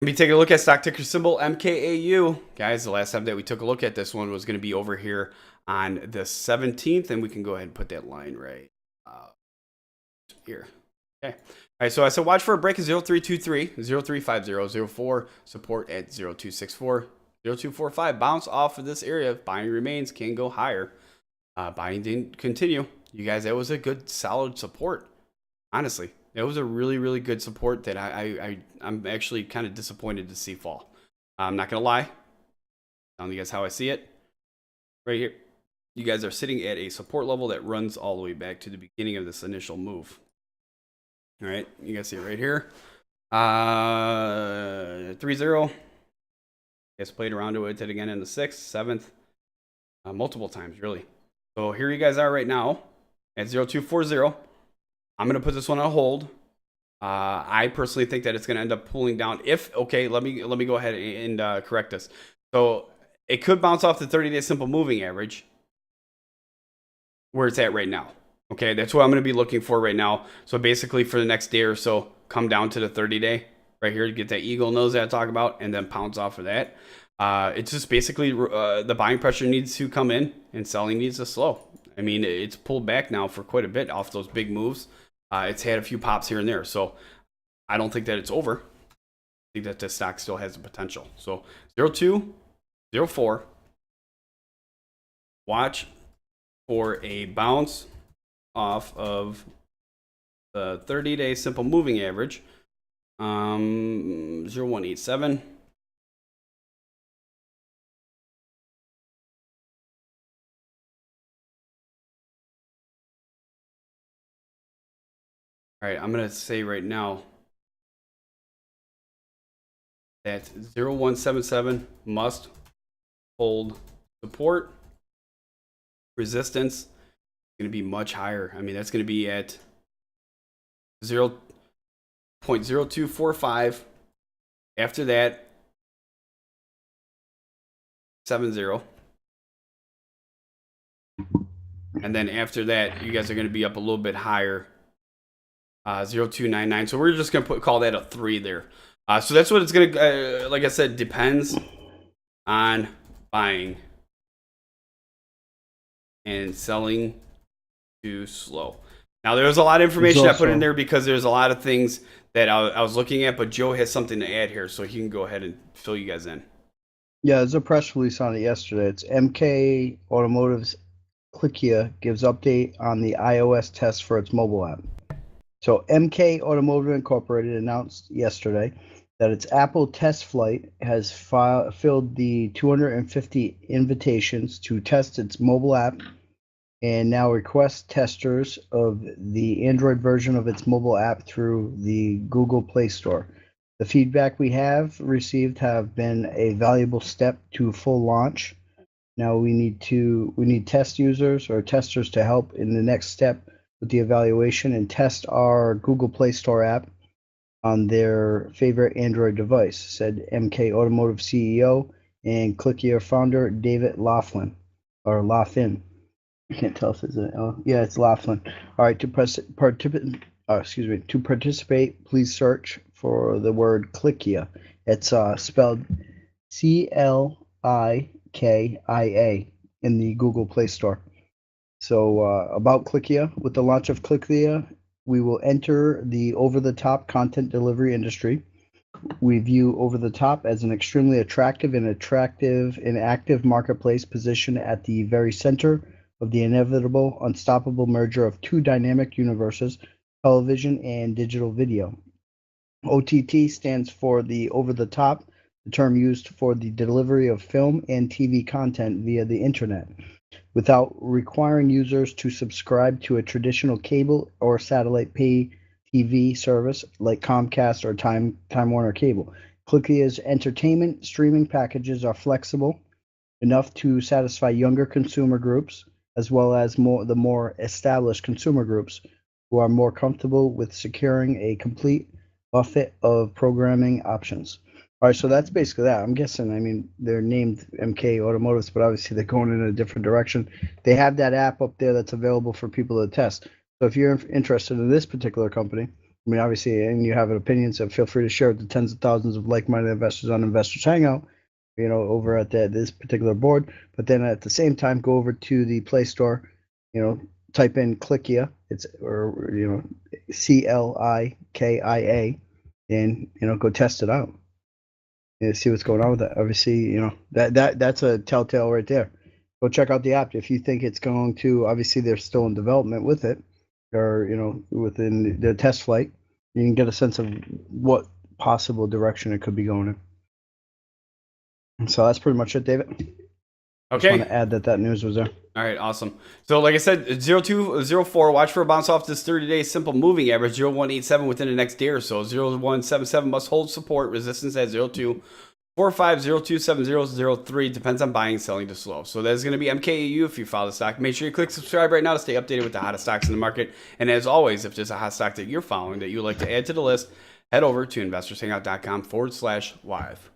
Be taking a look at stock ticker symbol MKAU. Guys, the last time that we took a look at this one was going to be over here on the 17th, and we can go ahead and put that line right here. Okay. All right, so I said watch for a break at 0323, 0350, 04, support at 0264, 0245. Bounce off of this area. Buying remains, can go higher. Buying didn't continue. You guys, that was a good, solid support. Honestly, it was a really, really good support that I'm actually kind of disappointed to see fall. I'm not going to lie. Telling you guys how I see it. Right here. You guys are sitting at a support level that runs all the way back to the beginning of this initial move. All right, you guys see it right here. 3-0. Guys played around with it again in the 6th, 7th, multiple times, really. So here you guys are right now at 0240. I'm going to put this one on hold. I personally think that it's going to end up pulling down. Let me go ahead and correct this. So it could bounce off the 30-day simple moving average where it's at right now. Okay, that's what I'm going to be looking for right now. So basically for the next day or so, come down to the 30-day right here to get that eagle nose that I talk about, and then pounce off of that. It's just basically the buying pressure needs to come in and selling needs to slow. I mean, it's pulled back now for quite a bit off those big moves. It's had a few pops here and there. So I don't think that it's over. I think that the stock still has the potential. So 02, 04. Watch for a bounce off of the 30-day simple moving average. 0187. All right, I'm going to say right now that 0177 must hold support. Resistance is going to be much higher. I mean, that's going to be at 0.0245. After that, 70. And then after that, you guys are going to be up a little bit higher. 0299. So we're just going to call that a 3 there. So that's what it's going to, like I said, depends on buying and selling too slow. Now, there was a lot of information I put in there because there's a lot of things that I was looking at, but Joe has something to add here, so he can go ahead and fill you guys in. Yeah, there's a press release on it yesterday. It's MK Automotive's Clickia gives update on the iOS test for its mobile app. So MK Automotive Incorporated announced yesterday that its Apple test flight has filled the 250 invitations to test its mobile app and now requests testers of the Android version of its mobile app through the Google Play Store. The feedback we have received have been a valuable step to full launch. Now we need test users or testers to help in the next step with the evaluation and test our Google Play Store app on their favorite Android device, said MK Automotive CEO and Clickia founder David Laughlin, or Laughlin. I can't tell if it's it's Laughlin. All right, to participate, please search for the word Clickia. It's spelled CLIKIA in the Google Play Store. So about Clickia, with the launch of Clickia, we will enter the over-the-top content delivery industry. We view over-the-top as an extremely attractive and active marketplace positioned at the very center of the inevitable, unstoppable merger of two dynamic universes, television and digital video. OTT stands for the over-the-top, the term used for the delivery of film and TV content via the internet, without requiring users to subscribe to a traditional cable or satellite pay TV service like Comcast or Time Warner Cable. Clickia's entertainment streaming packages are flexible enough to satisfy younger consumer groups, as well as the more established consumer groups who are more comfortable with securing a complete buffet of programming options. All right, so that's basically that. I'm guessing, I mean, they're named MK Automotives, but obviously they're going in a different direction. They have that app up there that's available for people to test. So if you're interested in this particular company, I mean, obviously, and you have an opinion, so feel free to share with the tens of thousands of like-minded investors on Investors Hangout, over at this particular board. But then at the same time, go over to the Play Store, type in Clickia, CLIKIA, and go test it out. See what's going on with that. Obviously, that's a telltale right there. Go check out the app if you think it's going to. Obviously, they're still in development with it, or within the test flight. You can get a sense of what possible direction it could be going in. And so that's pretty much it, David. Okay. Just want to add that news was there. All right, awesome. So like I said, 0204, watch for a bounce off this 30-day simple moving average, 0187 within the next day or so. 0177 must hold support, resistance at 0245, 0270, depends on buying and selling to slow. So that's going to be MKAU if you follow the stock. Make sure you click subscribe right now to stay updated with the hottest stocks in the market. And as always, if there's a hot stock that you're following that you would like to add to the list, head over to investorshangout.com/live.